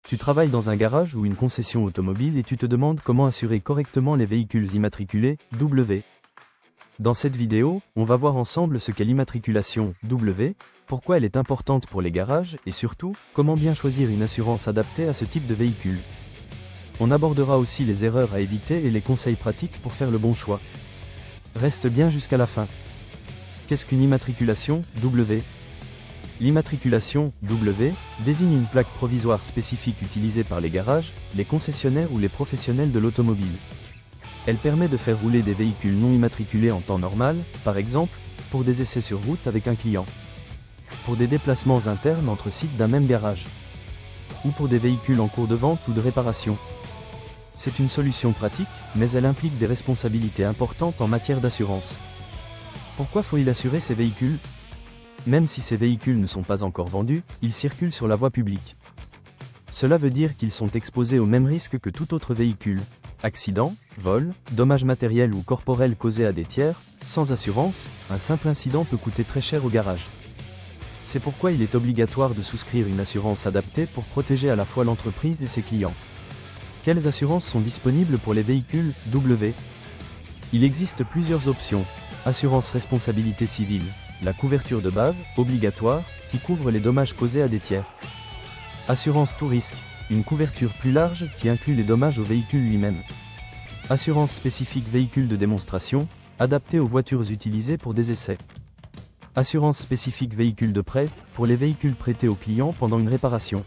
Tu travailles dans un garage ou une concession automobile et tu te demandes comment assurer correctement les véhicules immatriculés W. Dans cette vidéo, on va voir ensemble ce qu'est l'immatriculation W, pourquoi elle est importante pour les garages et surtout, comment bien choisir une assurance adaptée à ce type de véhicule. On abordera aussi les erreurs à éviter et les conseils pratiques pour faire le bon choix. Reste bien jusqu'à la fin. Qu'est-ce qu'une immatriculation W? L'immatriculation W désigne une plaque provisoire spécifique utilisée par les garages, les concessionnaires ou les professionnels de l'automobile. Elle permet de faire rouler des véhicules non immatriculés en temps normal, par exemple, pour des essais sur route avec un client, pour des déplacements internes entre sites d'un même garage, ou pour des véhicules en cours de vente ou de réparation. C'est une solution pratique, mais elle implique des responsabilités importantes en matière d'assurance. Pourquoi faut-il assurer ces véhicules? Même si ces véhicules ne sont pas encore vendus, ils circulent sur la voie publique. Cela veut dire qu'ils sont exposés aux mêmes risques que tout autre véhicule. Accidents, vols, dommages matériels ou corporels causés à des tiers, sans assurance, un simple incident peut coûter très cher au garage. C'est pourquoi il est obligatoire de souscrire une assurance adaptée pour protéger à la fois l'entreprise et ses clients. Quelles assurances sont disponibles pour les véhicules W? Il existe plusieurs options. Assurance responsabilité civile, la couverture de base, obligatoire, qui couvre les dommages causés à des tiers. Assurance tout risque, une couverture plus large qui inclut les dommages au véhicule lui-même. Assurance spécifique véhicule de démonstration, adaptée aux voitures utilisées pour des essais. Assurance spécifique véhicule de prêt, pour les véhicules prêtés aux clients pendant une réparation.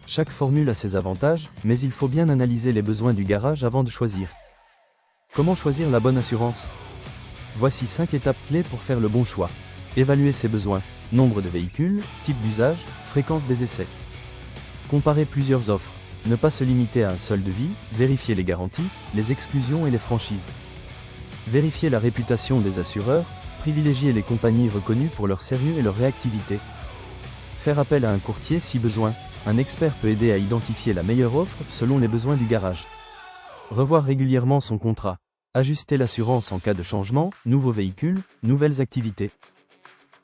Chaque formule a ses avantages, mais il faut bien analyser les besoins du garage avant de choisir. Comment choisir la bonne assurance? Voici 5 étapes clés pour faire le bon choix. Évaluer ses besoins, nombre de véhicules, type d'usage, fréquence des essais. Comparer plusieurs offres, ne pas se limiter à un seul devis, vérifier les garanties, les exclusions et les franchises. Vérifier la réputation des assureurs, privilégier les compagnies reconnues pour leur sérieux et leur réactivité. Faire appel à un courtier si besoin, un expert peut aider à identifier la meilleure offre selon les besoins du garage. Revoir régulièrement son contrat. Ajuster l'assurance en cas de changement, nouveaux véhicules, nouvelles activités.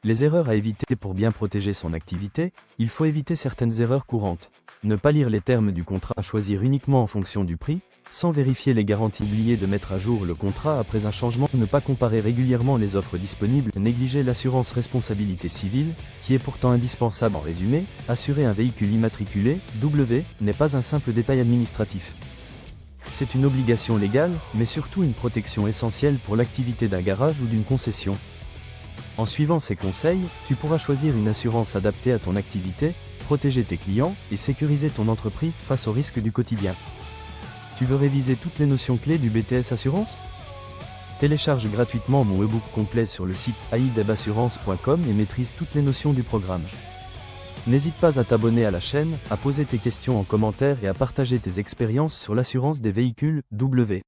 Les erreurs à éviter pour bien protéger son activité, il faut éviter certaines erreurs courantes. Ne pas lire les termes du contrat, choisir uniquement en fonction du prix, sans vérifier les garanties, oublier de mettre à jour le contrat après un changement, ne pas comparer régulièrement les offres disponibles, négliger l'assurance responsabilité civile, qui est pourtant indispensable. En résumé, assurer un véhicule immatriculé, W, n'est pas un simple détail administratif. C'est une obligation légale, mais surtout une protection essentielle pour l'activité d'un garage ou d'une concession. En suivant ces conseils, tu pourras choisir une assurance adaptée à ton activité, protéger tes clients et sécuriser ton entreprise face aux risques du quotidien. Tu veux réviser toutes les notions clés du BTS Assurance? Télécharge gratuitement mon e-book complet sur le site aidebassurance.com et maîtrise toutes les notions du programme. N'hésite pas à t'abonner à la chaîne, à poser tes questions en commentaire et à partager tes expériences sur l'assurance des véhicules W.